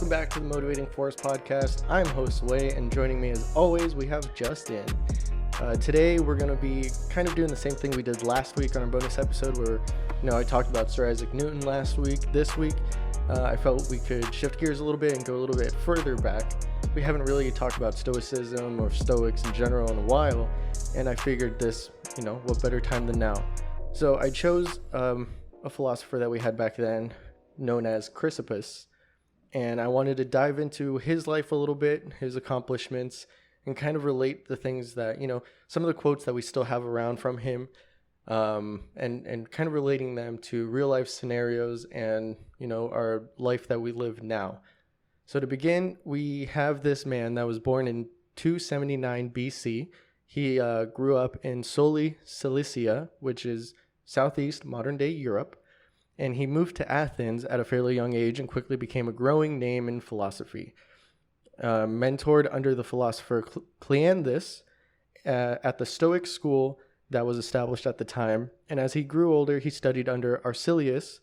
Welcome back to the Motivating Force podcast. I'm host Wei, and joining me as always, we have Justin. Today, we're going to be kind of doing the same thing we did last week on our bonus episode where, I talked about Sir Isaac Newton last week. This week, I felt we could shift gears a little bit and go a little bit further back. We haven't really talked about Stoicism or Stoics in general in a while, and I figured this, what better time than now. So I chose a philosopher that we had back then known as Chrysippus, and I wanted to dive into his life a little bit, his accomplishments, and kind of relate the things that, some of the quotes that we still have around from him, and kind of relating them to real life scenarios and, our life that we live now. So to begin, we have this man that was born in 279 BC. He grew up in Soli, Cilicia, which is southeast modern-day Europe, and he moved to Athens at a fairly young age and quickly became a growing name in philosophy. Mentored under the philosopher Cleanthes at the Stoic school that was established at the time, and as he grew older, he studied under Arcelius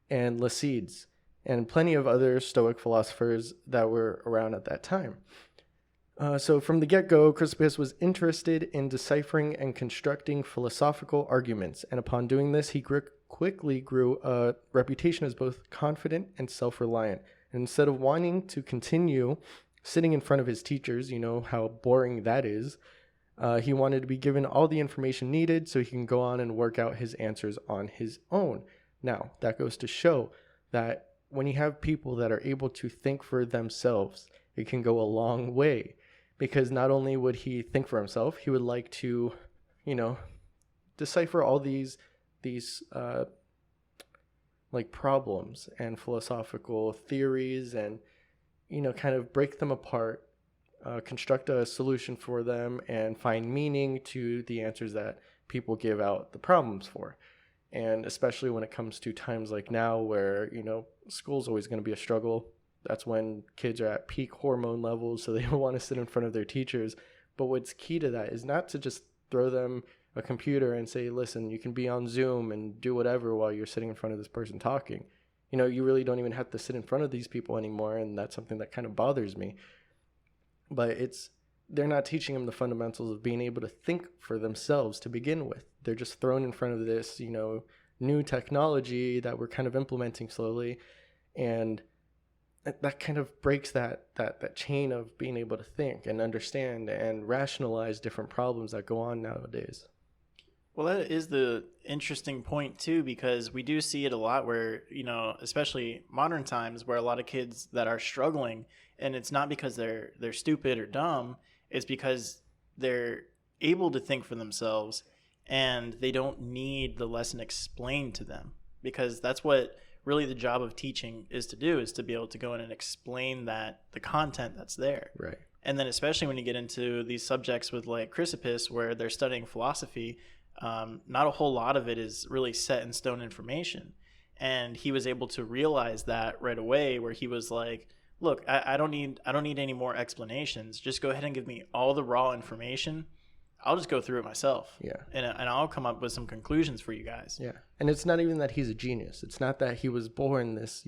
and Lycides, and plenty of other Stoic philosophers that were around at that time. So from the get-go, Chrysippus was interested in deciphering and constructing philosophical arguments, and upon doing this, he quickly grew a reputation as both confident and self-reliant. And instead of wanting to continue sitting in front of his teachers, how boring that is, he wanted to be given all the information needed so he can go on and work out his answers on his own. Now, that goes to show that when you have people that are able to think for themselves, it can go a long way. Because not only would he think for himself, he would like to, decipher all these problems and philosophical theories and, kind of break them apart, construct a solution for them, and find meaning to the answers that people give out the problems for. And especially when it comes to times like now where, school's always going to be a struggle. That's when kids are at peak hormone levels, so they don't want to sit in front of their teachers. But what's key to that is not to just throw them a computer and say, listen, you can be on Zoom and do whatever while you're sitting in front of this person talking. You really don't even have to sit in front of these people anymore, and that's something that kind of bothers me. But they're not teaching them the fundamentals of being able to think for themselves to begin with. They're just thrown in front of this, new technology that we're kind of implementing slowly, and that kind of breaks that chain of being able to think and understand and rationalize different problems that go on nowadays. Well, that is the interesting point too, because we do see it a lot where, especially modern times, where a lot of kids that are struggling, and it's not because they're stupid or dumb, it's because they're able to think for themselves and they don't need the lesson explained to them, because that's what really the job of teaching is to do, is to be able to go in and explain the content that's there. Right. And then especially when you get into these subjects with like Chrysippus, where they're studying philosophy, not a whole lot of it is really set in stone information. And he was able to realize that right away, where he was like, look, I don't need any more explanations. Just go ahead and give me all the raw information. I'll just go through it myself. Yeah. And I'll come up with some conclusions for you guys. Yeah. And it's not even that he's a genius. It's not that he was born this,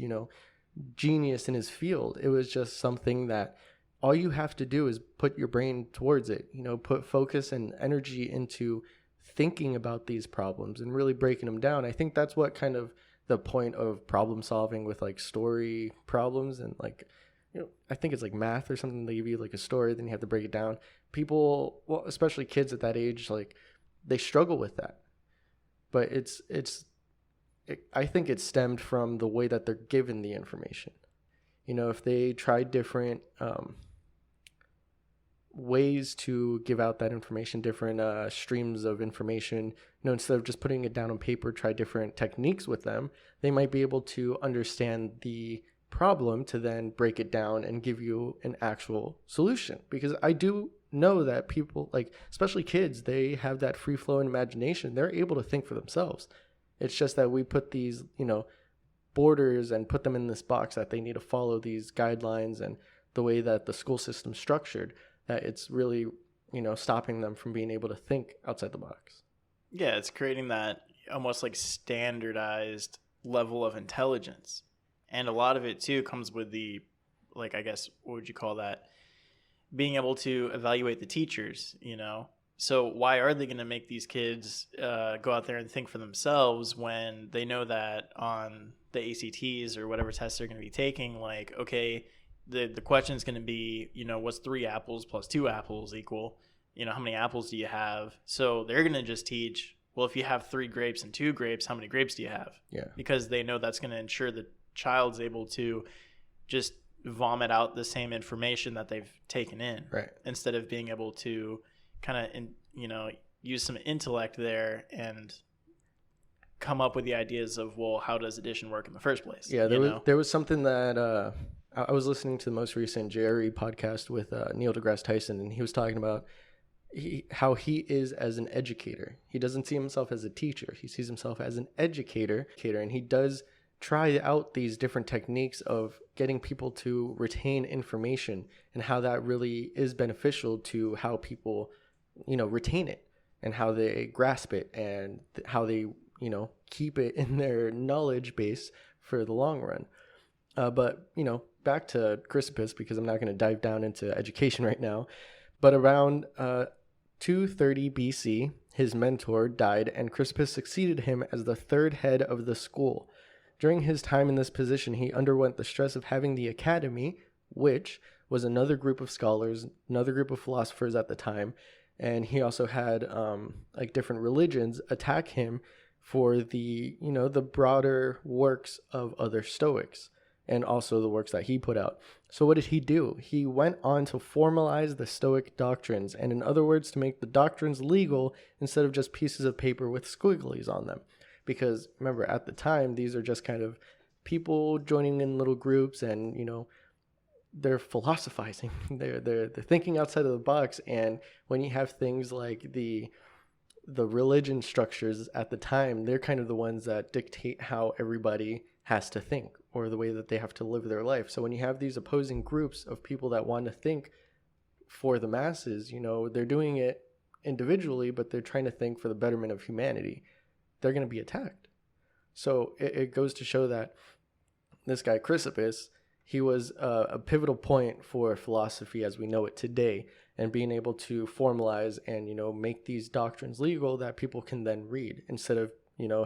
genius in his field. It was just something that all you have to do is put your brain towards it, put focus and energy into thinking about these problems and really breaking them down. I think that's what kind of the point of problem solving with like story problems and I think it's like math or something. They give you like a story, then you have to break it down. People, well, especially kids at that age, they struggle with that. But I think it stemmed from the way that they're given the information. If they try different ways to give out that information, different streams of information, instead of just putting it down on paper, try different techniques with them, they might be able to understand the problem to then break it down and give you an actual solution. Because I do know that people, especially kids, they have that free flowing imagination. They're able to think for themselves. It's just that we put these, borders and put them in this box that they need to follow these guidelines and the way that the school system's structured, that it's really, stopping them from being able to think outside the box. Yeah, it's creating that almost like standardized level of intelligence. And a lot of it too comes with the like, I guess, what would you call that? Being able to evaluate the teachers, So why are they going to make these kids go out there and think for themselves when they know that on the ACTs or whatever tests they're going to be taking, like, okay, the question is going to be, what's 3 apples plus 2 apples equal? How many apples do you have? So they're going to just teach, well, if you have 3 grapes and 2 grapes, how many grapes do you have? Yeah. Because they know that's going to ensure the child's able to just vomit out the same information that they've taken in, right? Instead of being able to kind of, use some intellect there and come up with the ideas of, well, how does addition work in the first place? Yeah, there was something that I was listening to the most recent Jerry podcast with Neil deGrasse Tyson, and he was talking about how he is as an educator. He doesn't see himself as a teacher. He sees himself as an educator, and he does try out these different techniques of getting people to retain information and how that really is beneficial to how people, retain it and how they grasp it and how they, keep it in their knowledge base for the long run. But, back to Chrysippus, because I'm not going to dive down into education right now, but around 230 BC, his mentor died and Chrysippus succeeded him as the 3rd head of the school. During his time in this position, he underwent the stress of having the academy, which was another group of scholars, another group of philosophers at the time, and he also had different religions attack him for the broader works of other Stoics and also the works that he put out. So what did he do? He went on to formalize the Stoic doctrines, and in other words, to make the doctrines legal instead of just pieces of paper with squigglies on them. Because remember, at the time, these are just kind of people joining in little groups, and they're philosophizing. They're thinking outside of the box. And when you have things like the religion structures at the time, they're kind of the ones that dictate how everybody has to think or the way that they have to live their life. So when you have these opposing groups of people that want to think for the masses, they're doing it individually, but they're trying to think for the betterment of humanity. They're going to be attacked. So it goes to show that this guy Chrysippus, he was a pivotal point for philosophy as we know it today, and being able to formalize and make these doctrines legal that people can then read instead of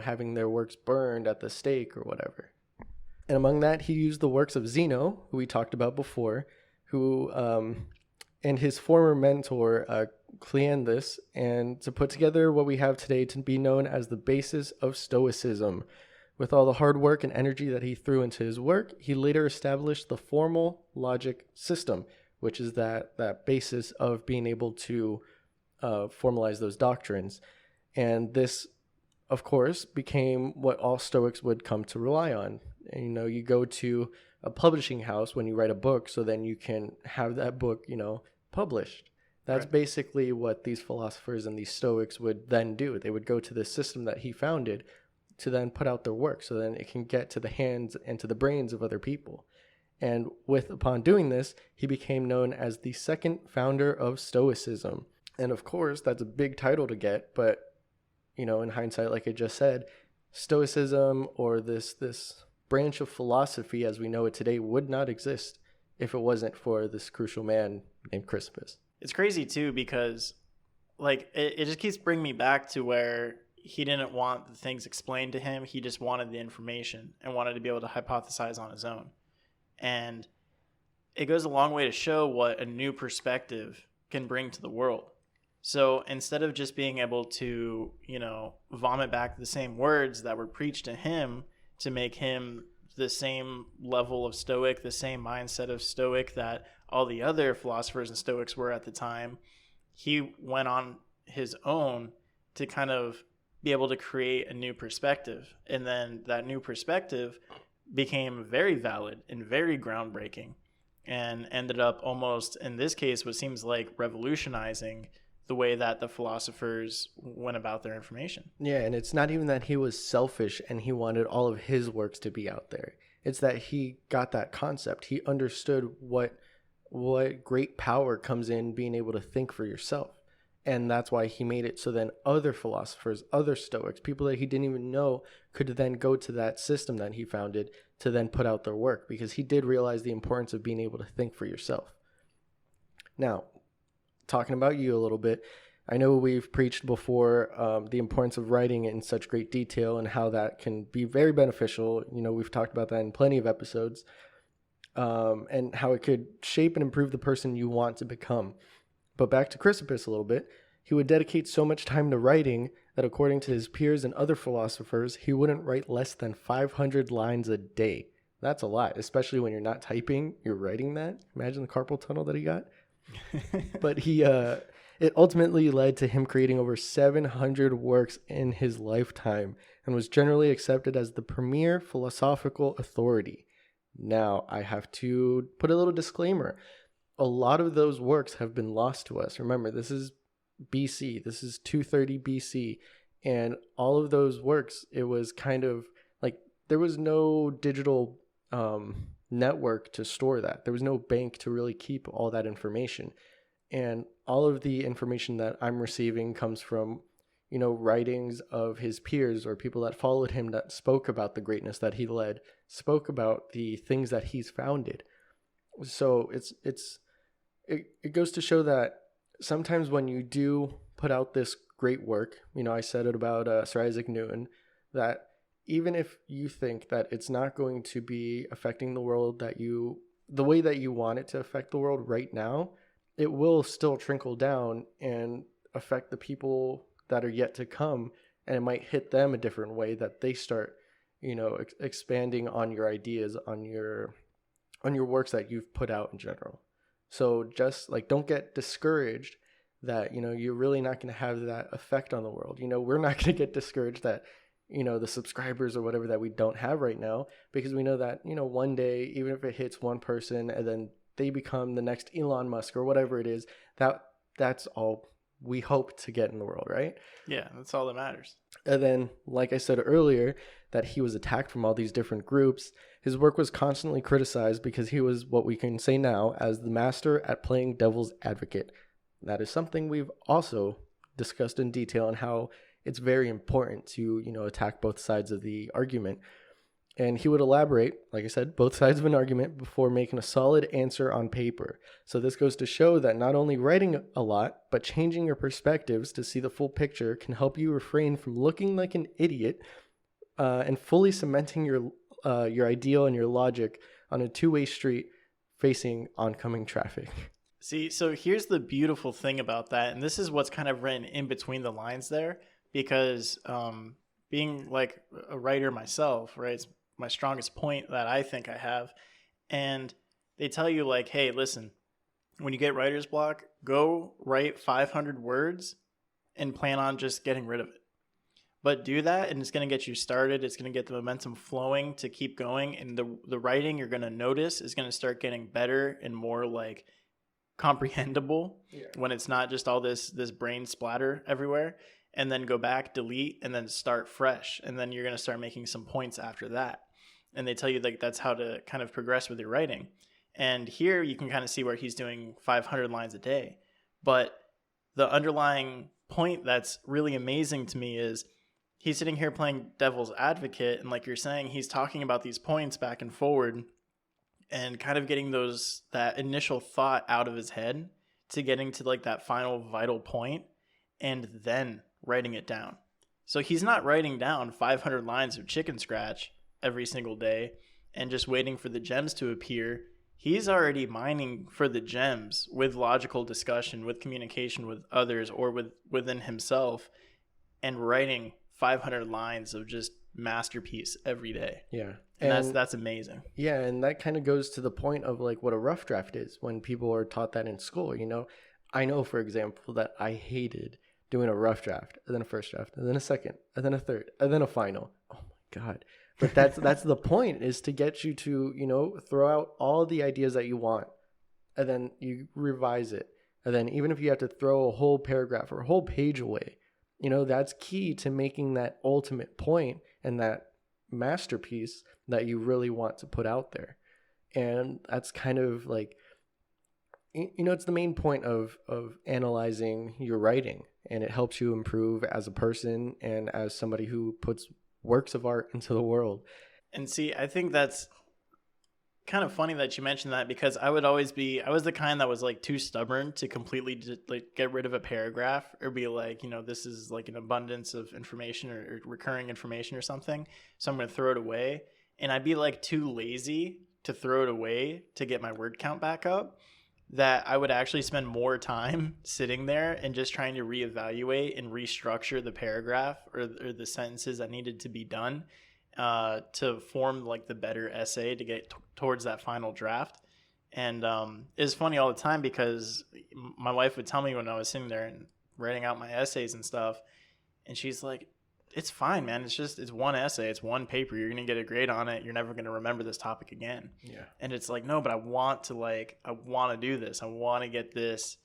having their works burned at the stake or whatever. And among that, he used the works of Zeno, who we talked about before, who and his former mentor Cleanthes, and to put together what we have today to be known as the basis of Stoicism. With all the hard work and energy that he threw into his work, he later established the formal logic system, which is that basis of being able to formalize those doctrines. And this, of course, became what all Stoics would come to rely on. And, you go to a publishing house when you write a book, so then you can have that book, published. That's right. Basically what these philosophers and these Stoics would then do. They would go to this system that he founded to then put out their work, so then it can get to the hands and to the brains of other people. And upon doing this, he became known as the second founder of Stoicism. And of course, that's a big title to get, but in hindsight, like I just said, Stoicism or this branch of philosophy as we know it today would not exist if it wasn't for this crucial man named Chrysippus. It's crazy too, because it just keeps bringing me back to where he didn't want the things explained to him. He just wanted the information and wanted to be able to hypothesize on his own. And it goes a long way to show what a new perspective can bring to the world. So instead of just being able to, vomit back the same words that were preached to him to make him the same level of Stoic, the same mindset of Stoic that all the other philosophers and Stoics were at the time, he went on his own to kind of be able to create a new perspective. And then that new perspective became very valid and very groundbreaking and ended up almost, in this case, what seems like revolutionizing the way that the philosophers went about their information. Yeah, and it's not even that he was selfish and he wanted all of his works to be out there. It's that he got that concept. He understood what great power comes in being able to think for yourself. And that's why he made it so then other philosophers, other Stoics, people that he didn't even know could then go to that system that he founded to then put out their work, because he did realize the importance of being able to think for yourself. Now, talking about you a little bit, I know we've preached before the importance of writing in such great detail and how that can be very beneficial. We've talked about that in plenty of episodes, and how it could shape and improve the person you want to become. But back to Chrysippus a little bit, he would dedicate so much time to writing that according to his peers and other philosophers, he wouldn't write less than 500 lines a day. That's a lot, especially when you're not typing, you're writing that. Imagine the carpal tunnel that he got. But it ultimately led to him creating over 700 works in his lifetime and was generally accepted as the premier philosophical authority. Now, I have to put a little disclaimer. A lot of those works have been lost to us. Remember, this is BC. This is 230 BC. And all of those works, it was kind of like there was no digital network to store that. There was no bank to really keep all that information. And all of the information that I'm receiving comes from, writings of his peers or people that followed him that spoke about the greatness that he led, spoke about the things that he's founded. So it goes to show that sometimes when you do put out this great work, I said it about Sir Isaac Newton, that even if you think that it's not going to be affecting the world the way that you want it to affect the world right now, it will still trickle down and affect the people that are yet to come, and it might hit them a different way, that they start, expanding on your ideas, on your works that you've put out in general. So just don't get discouraged that, you're really not going to have that effect on the world. We're not going to get discouraged that, the subscribers or whatever that we don't have right now, because we know that, one day, even if it hits one person and then they become the next Elon Musk or whatever it is, that's all we hope to get in the world, right? Yeah, that's all that matters. And then, like I said earlier, that he was attacked from all these different groups. His work was constantly criticized because he was what we can say now as the master at playing devil's advocate. That is something we've also discussed in detail on how it's very important to, attack both sides of the argument. And he would elaborate, like I said, both sides of an argument before making a solid answer on paper. So this goes to show that not only writing a lot, but changing your perspectives to see the full picture can help you refrain from looking like an idiot and fully cementing your ideal and your logic on a two-way street facing oncoming traffic. See, so here's the beautiful thing about that, and this is what's kind of written in between the lines there, because being like a writer myself, right, it's my strongest point that I think I have, and they tell you hey, listen, when you get writer's block, go write 500 words and plan on just getting rid of it. But do that, and it's going to get you started. It's going to get the momentum flowing to keep going, and the writing you're going to notice is going to start getting better and more comprehensible when it's not just all this brain splatter everywhere. And then go back, delete, and then start fresh. And then you're going to start making some points after that. And they tell you that's how to kind of progress with your writing. And here you can kind of see where he's doing 500 lines a day. But the underlying point that's really amazing to me is he's sitting here playing devil's advocate. And like you're saying, he's talking about these points back and forward and kind of getting that initial thought out of his head to getting to that final vital point and then writing it down. So he's not writing down 500 lines of chicken scratch every single day and just waiting for the gems to appear. He's already mining for the gems with logical discussion, with communication with others or within himself, and writing 500 lines of just masterpiece every day. Yeah. And that's amazing. Yeah, and that kind of goes to the point of what a rough draft is when people are taught that in school. I know, for example, that I hated doing a rough draft, and then a first draft, and then a second, and then a third, and then a final. Oh my God. But that's the point, is to get you to, throw out all the ideas that you want, and then you revise it. And then even if you have to throw a whole paragraph or a whole page away, that's key to making that ultimate point and that masterpiece that you really want to put out there. And that's kind of It's the main point of analyzing your writing, and it helps you improve as a person and as somebody who puts works of art into the world. And see, I think that's kind of funny that you mentioned that, because I was the kind that was like too stubborn to completely like get rid of a paragraph or be like, this is like an abundance of information or recurring information or something, so I'm going to throw it away. And I'd be like too lazy to throw it away to get my word count back up, that I would actually spend more time sitting there and just trying to reevaluate and restructure the paragraph or the sentences that needed to be done to form like the better essay to get towards that final draft. And it's funny all the time, because my wife would tell me when I was sitting there and writing out my essays and stuff, and she's like, it's fine, man. It's one essay. It's one paper. You're going to get a grade on it. You're never going to remember this topic again. Yeah. And it's like, no, but I want to do this. I want to get this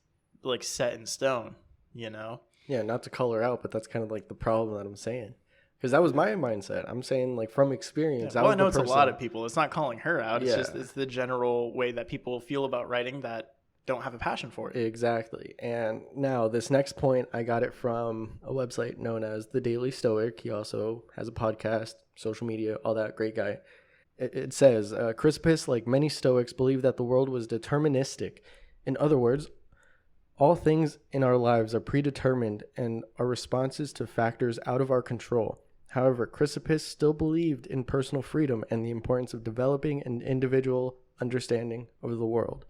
like set in stone, Yeah, not to color out, but that's kind of like the problem that I'm saying. Because that was my mindset. I'm saying, like, from experience. Yeah. Well, I know it's a lot of people. It's not calling her out. It's Yeah. it's the general way that people feel about writing that don't have a passion for it. Exactly. And now this next point, I got it from a website known as The Daily Stoic. He also has a podcast, social media, all that. Great guy. It says, Chrysippus, like many Stoics, believed that the world was deterministic. In other words, all things in our lives are predetermined and are responses to factors out of our control. However, Chrysippus still believed in personal freedom and the importance of developing an individual understanding of the world.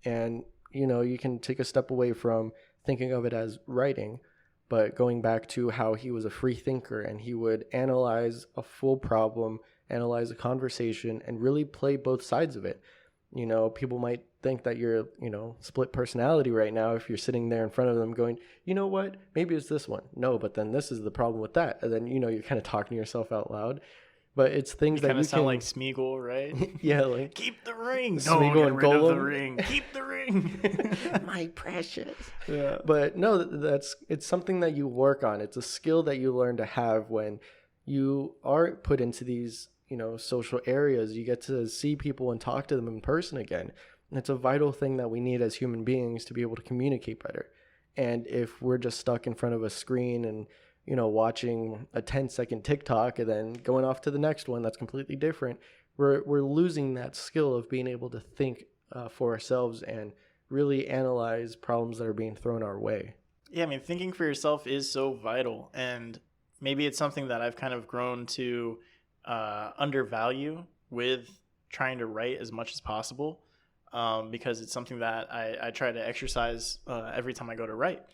And, you can take a step away from thinking of it as writing, but going back to how he was a free thinker and he would analyze a full problem, analyze a conversation, and really play both sides of it. People might think that you're, split personality right now if you're sitting there in front of them going, you know what, maybe it's this one. No, but then this is the problem with that. And then, you're kind of talking to yourself out loud. But it's things that you sound like Smeagol, right? Yeah, like keep the ring. Smeagol Get and rid of the Golem. ring. Keep the ring. My precious. Yeah. But no, it's something that you work on. It's a skill that you learn to have when you are put into these, social areas. You get to see people and talk to them in person again. And it's a vital thing that we need as human beings to be able to communicate better. And if we're just stuck in front of a screen and watching a 10-second TikTok and then going off to the next one that's completely different, we're losing that skill of being able to think for ourselves and really analyze problems that are being thrown our way. Yeah, I mean, thinking for yourself is so vital, and maybe it's something that I've kind of grown to undervalue with trying to write as much as possible, because it's something that I try to exercise every time I go to write.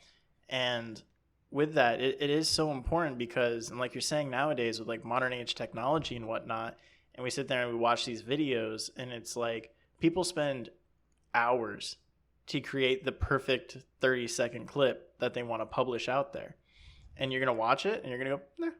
And with that, it is so important because, and like you're saying nowadays with like modern age technology and whatnot, and we sit there and we watch these videos, and it's like people spend hours to create the perfect 30-second clip that they want to publish out there. And you're going to watch it and you're going to go, nah.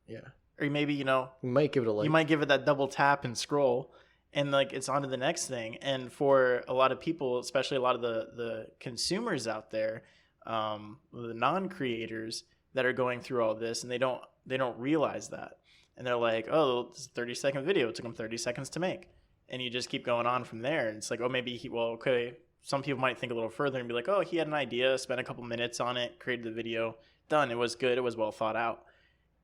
Yeah. Or maybe, you might give it a like. You might give it that double tap and scroll, and like it's on to the next thing. And for a lot of people, especially a lot of the consumers out there, the non-creators that are going through all this, and they don't realize that, and they're like, oh, this is a 30-second video, it took them 30 seconds to make, and you just keep going on from there. And it's like, oh, maybe okay, some people might think a little further and be like, oh, he had an idea, spent a couple minutes on it, created the video, done, it was good, it was well thought out.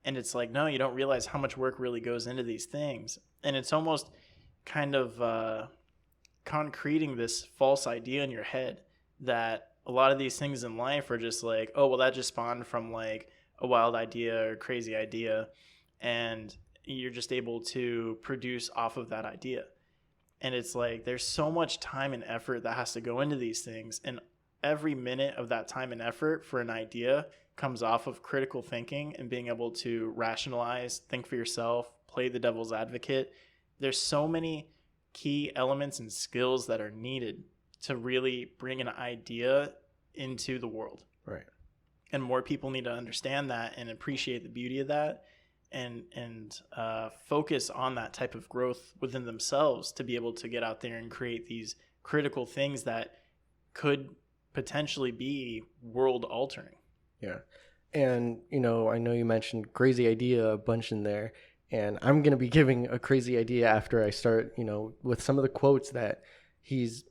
And it's like, no, you don't realize how much work really goes into these things. And it's almost kind of concreting this false idea in your head that a lot of these things in life are just like, oh, well, that just spawned from like a wild idea or crazy idea, and you're just able to produce off of that idea. And it's like there's so much time and effort that has to go into these things, and every minute of that time and effort for an idea comes off of critical thinking and being able to rationalize, think for yourself, play the devil's advocate. There's so many key elements and skills that are needed to really bring an idea into the world. Right. And more people need to understand that and appreciate the beauty of that, and focus on that type of growth within themselves to be able to get out there and create these critical things that could potentially be world altering. Yeah. And, I know you mentioned crazy idea a bunch in there, and I'm going to be giving a crazy idea after I start, with some of the quotes that he's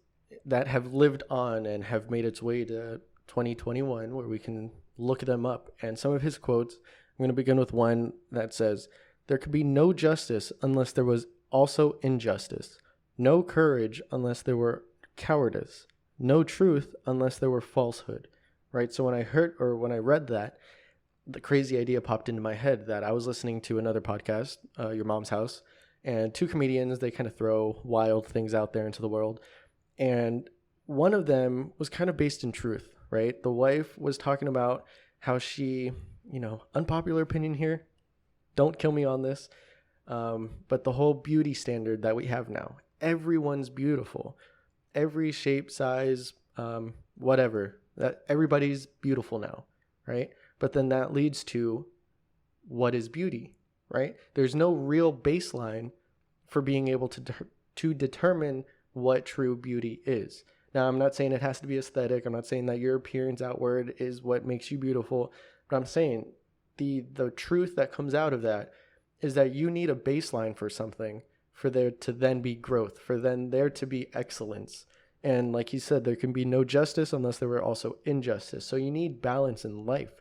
that have lived on and have made its way to 2021, where we can look them up. And some of his quotes, I'm going to begin with one that says, "There could be no justice unless there was also injustice, no courage unless there were cowardice, no truth unless there were falsehood." Right? So when I read that, the crazy idea popped into my head that I was listening to another podcast, Your Mom's House, and two comedians, they kind of throw wild things out there into the world. And one of them was kind of based in truth, right? The wife was talking about how she, unpopular opinion here, don't kill me on this, but the whole beauty standard that we have now, everyone's beautiful, every shape, size, whatever, that everybody's beautiful now, right? But then that leads to, what is beauty, right? There's no real baseline for being able to determine what true beauty is. Now, I'm not saying it has to be aesthetic. I'm not saying that your appearance outward is what makes you beautiful. But I'm saying the truth that comes out of that is that you need a baseline for something for there to then be growth, for then there to be excellence. And like he said, there can be no justice unless there were also injustice. So you need balance in life.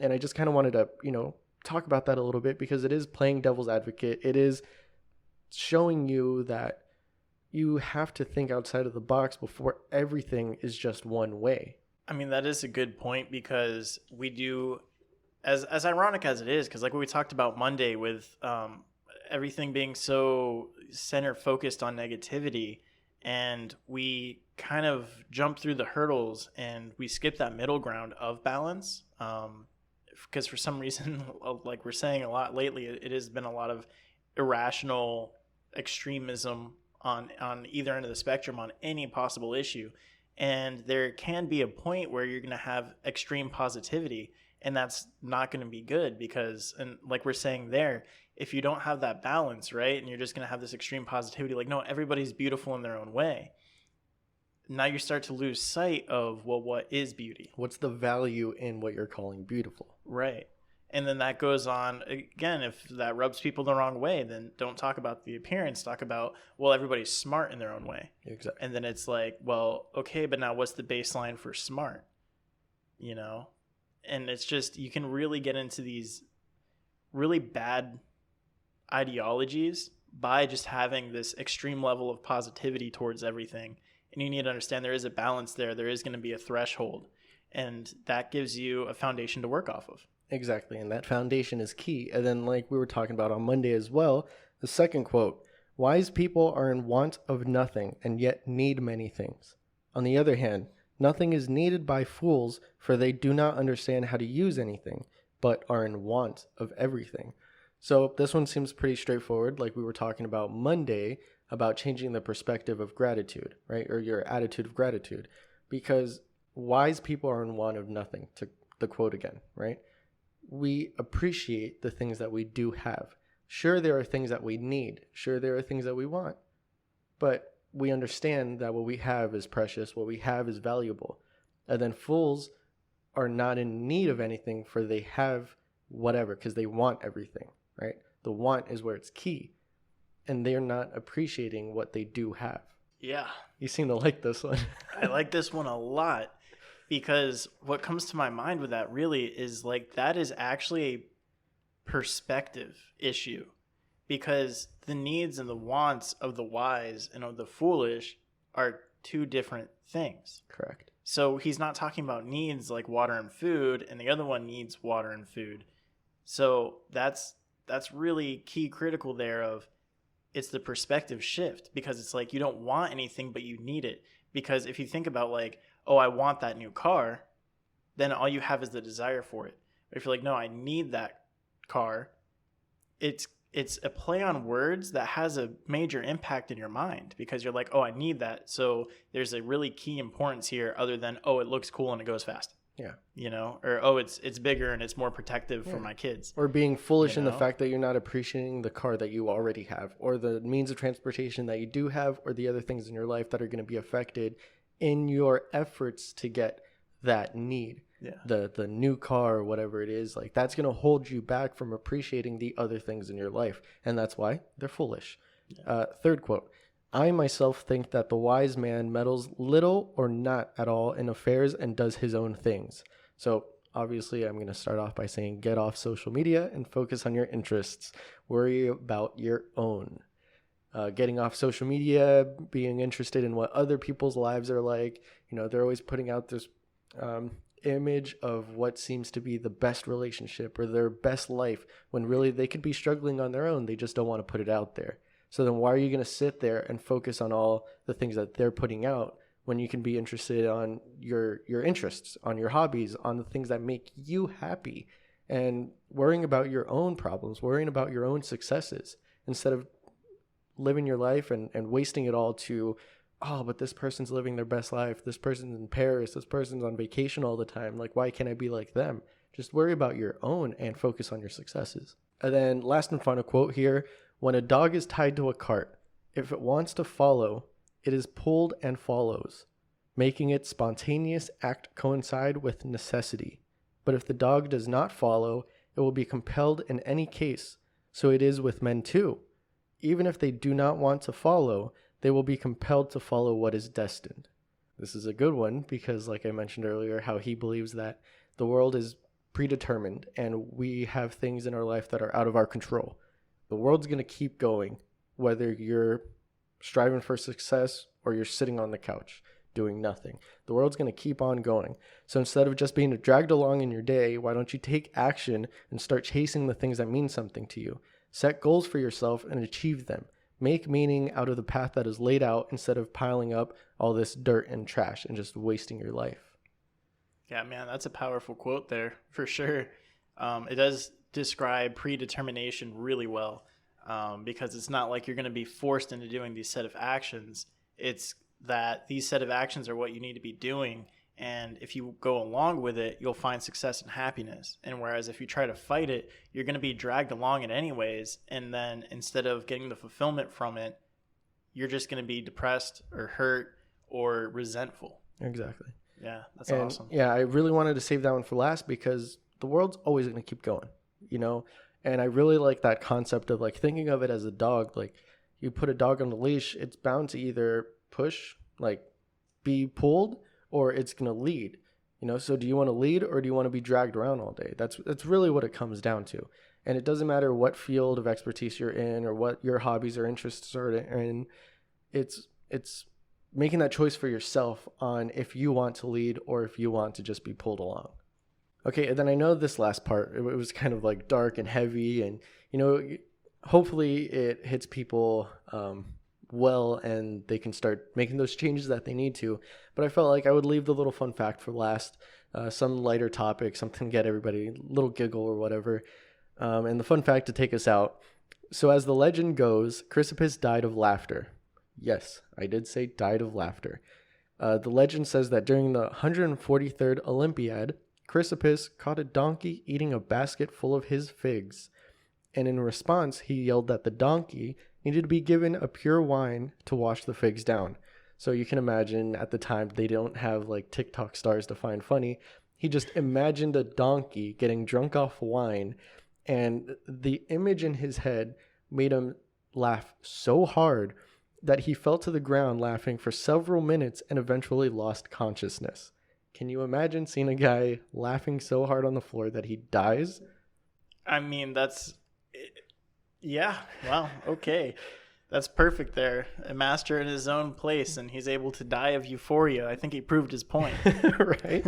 And I just kind of wanted to, talk about that a little bit, because it is playing devil's advocate. It is showing you that you have to think outside of the box before everything is just one way. I mean, that is a good point, because we do, as ironic as it is, because like what we talked about Monday with everything being so center focused on negativity, and we kind of jump through the hurdles and we skip that middle ground of balance. Because for some reason, like we're saying a lot lately, it has been a lot of irrational extremism on either end of the spectrum on any possible issue. And there can be a point where you're going to have extreme positivity, and that's not going to be good, because, and like we're saying there, if you don't have that balance, right, and you're just going to have this extreme positivity, like, no, everybody's beautiful in their own way. Now you start to lose sight of, well, what is beauty? What's the value in what you're calling beautiful? Right. And then that goes on, again, if that rubs people the wrong way, then don't talk about the appearance. Talk about, well, everybody's smart in their own way. Exactly. And then it's like, well, okay, but now what's the baseline for smart? And it's just, you can really get into these really bad ideologies by just having this extreme level of positivity towards everything. And you need to understand there is a balance there. There is going to be a threshold. And that gives you a foundation to work off of. Exactly, and that foundation is key. And then, like we were talking about on Monday as well, the second quote, "Wise people are in want of nothing and yet need many things. On the other hand, nothing is needed by fools, for they do not understand how to use anything, but are in want of everything." So this one seems pretty straightforward, like we were talking about Monday, about changing the perspective of gratitude, right? Or your attitude of gratitude. Because wise people are in want of nothing, to the quote again, right? We appreciate the things that we do have. Sure, there are things that we need. Sure, there are things that we want. But we understand that what we have is precious, what we have is valuable. And then fools are not in need of anything, for they have whatever, because they want everything, right? The want is where it's key. And they're not appreciating what they do have. Yeah. You seem to like this one. I like this one a lot. Because what comes to my mind with that really is like, that is actually a perspective issue, because the needs and the wants of the wise and of the foolish are two different things. Correct. So he's not talking about needs like water and food, and the other one needs water and food. So that's really key critical there of, it's the perspective shift, because it's like you don't want anything, but you need it. Because if you think about like, oh, I want that new car, then all you have is the desire for it. But if you're like, no, I need that car, it's a play on words that has a major impact in your mind, because you're like, oh, I need that. So there's a really key importance here, other than, oh, it looks cool and it goes fast. Yeah. Or, oh, it's bigger and it's more protective for my kids. Or being foolish in the fact that you're not appreciating the car that you already have, or the means of transportation that you do have, or the other things in your life that are going to be affected in your efforts to get that need. Yeah. The new car or whatever it is, like that's going to hold you back from appreciating the other things in your life. And that's why they're foolish. Yeah. Third quote, I myself think that the wise man meddles little or not at all in affairs and does his own things. So obviously, I'm going to start off by saying get off social media and focus on your interests. Worry about your own. Getting off social media, being interested in what other people's lives are like. They're always putting out this image of what seems to be the best relationship or their best life when really they could be struggling on their own. They just don't want to put it out there. So then why are you going to sit there and focus on all the things that they're putting out when you can be interested on your interests, on your hobbies, on the things that make you happy, and worrying about your own problems, worrying about your own successes instead of living your life and wasting it all to, oh, but this person's living their best life. This person's in Paris. This person's on vacation all the time. Like, why can't I be like them? Just worry about your own and focus on your successes. And then last and final quote here. When a dog is tied to a cart, if it wants to follow, it is pulled and follows, making its spontaneous act coincide with necessity. But if the dog does not follow, it will be compelled in any case. So it is with men too. Even if they do not want to follow, they will be compelled to follow what is destined. This is a good one because, like I mentioned earlier, how he believes that the world is predetermined and we have things in our life that are out of our control. The world's going to keep going, whether you're striving for success or you're sitting on the couch doing nothing. The world's going to keep on going. So instead of just being dragged along in your day, why don't you take action and start chasing the things that mean something to you? Set goals for yourself and achieve them. Make meaning out of the path that is laid out instead of piling up all this dirt and trash and just wasting your life. Yeah, man, that's a powerful quote there for sure. It does describe predetermination really well, because it's not like you're going to be forced into doing these set of actions. It's that these set of actions are what you need to be doing, and if you go along with it, you'll find success and happiness. And whereas if you try to fight it, you're going to be dragged along it anyways, and then instead of getting the fulfillment from it, you're just going to be depressed or hurt or resentful. Exactly. Yeah, that's awesome. Yeah, I really wanted to save that one for last because the world's always going to keep going, and I really like that concept of like thinking of it as a dog. Like you put a dog on a leash, it's bound to either push, like be pulled, or it's going to lead, so do you want to lead or do you want to be dragged around all day? That's really what it comes down to. And it doesn't matter what field of expertise you're in or what your hobbies or interests are in. It's making that choice for yourself on if you want to lead or if you want to just be pulled along. Okay, and then I know this last part, it was kind of like dark and heavy, and hopefully it hits people well and they can start making those changes that they need to. But I felt like I would leave the little fun fact for last, some lighter topic, something to get everybody a little giggle or whatever. And the fun fact to take us out. So as the legend goes, Chrysippus died of laughter. Yes, I did say died of laughter. The legend says that during the 143rd Olympiad, Chrysippus caught a donkey eating a basket full of his figs. And in response, he yelled that the donkey needed to be given a pure wine to wash the figs down. So you can imagine at the time, they don't have like TikTok stars to find funny. He just imagined a donkey getting drunk off wine, and the image in his head made him laugh so hard that he fell to the ground laughing for several minutes and eventually lost consciousness. Can you imagine seeing a guy laughing so hard on the floor that he dies? I mean, yeah, wow, okay. That's perfect there. A master in his own place, and he's able to die of euphoria. I think he proved his point. Right?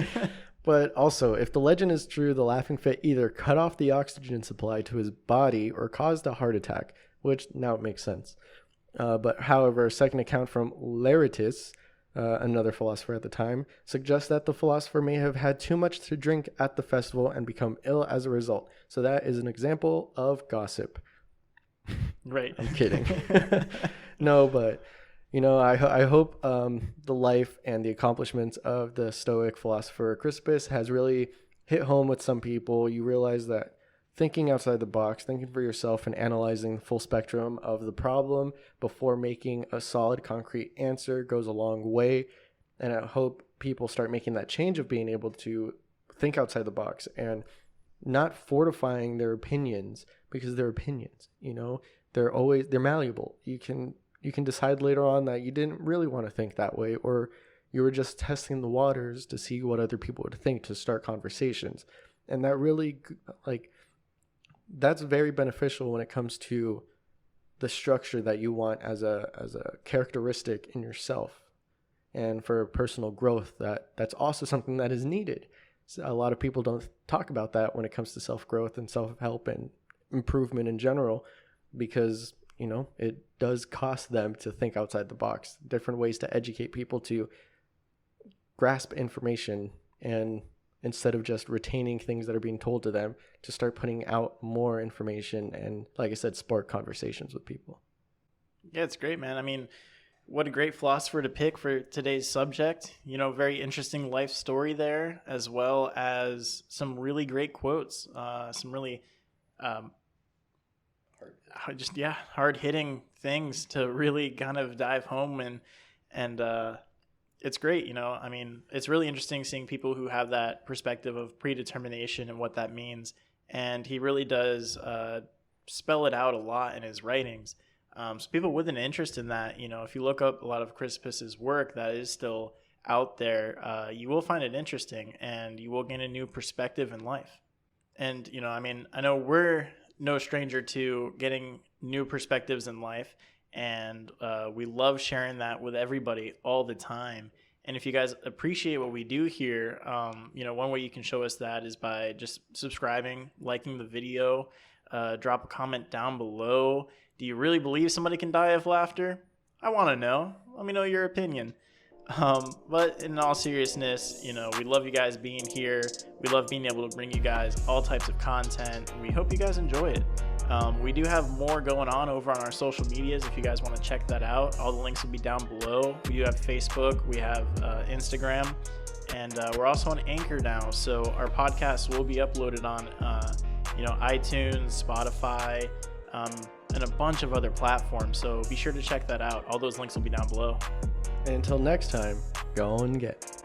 But also, if the legend is true, the laughing fit either cut off the oxygen supply to his body or caused a heart attack, which now it makes sense. But however, a second account from Leritus, another philosopher at the time, suggests that the philosopher may have had too much to drink at the festival and become ill as a result. So that is an example of gossip. Right. I'm kidding. No, but I hope the life and the accomplishments of the Stoic philosopher Chrysippus has really hit home with some people. You realize that thinking outside the box, thinking for yourself, and analyzing the full spectrum of the problem before making a solid, concrete answer goes a long way. And I hope people start making that change of being able to think outside the box and not fortifying their opinions, because they're opinions, they're malleable. You can you can decide later on that you didn't really want to think that way, or you were just testing the waters to see what other people would think to start conversations. And that really, like, that's very beneficial when it comes to the structure that you want as a characteristic in yourself. And for personal growth, that's also something that is needed. So a lot of people don't talk about that when it comes to self-growth and self-help and improvement in general, because, you know, it does cost them to think outside the box, different ways to educate people to grasp information, and instead of just retaining things that are being told to them, to start putting out more information and, like I said, spark conversations with people. Yeah, it's great, man. I mean, what a great philosopher to pick for today's subject. You know, very interesting life story there, as well as some really great quotes, some really hard-hitting things to really kind of dive home and it's great, you know. I mean, it's really interesting seeing people who have that perspective of predetermination and what that means. And he really does spell it out a lot in his writings. So people with an interest in that, you know, if you look up a lot of Chrysippus's work that is still out there, you will find it interesting, and you will gain a new perspective in life. And, you know, I mean, I know we're no stranger to getting new perspectives in life, and we love sharing that with everybody all the time. And if you guys appreciate what we do here, you know, one way you can show us that is by just subscribing, liking the video, drop a comment down below. Do you really believe somebody can die of laughter? I want to know. Let me know your opinion. But in all seriousness, you know, we love you guys being here. We love being able to bring you guys all types of content. We hope you guys enjoy it. We do have more going on over on our social medias if you guys want to check that out. All the links will be down below. We do have Facebook, we have Instagram, and we're also on Anchor now. So our podcast will be uploaded on you know, iTunes, Spotify, and a bunch of other platforms. So be sure to check that out. All those links will be down below. And until next time, go and get.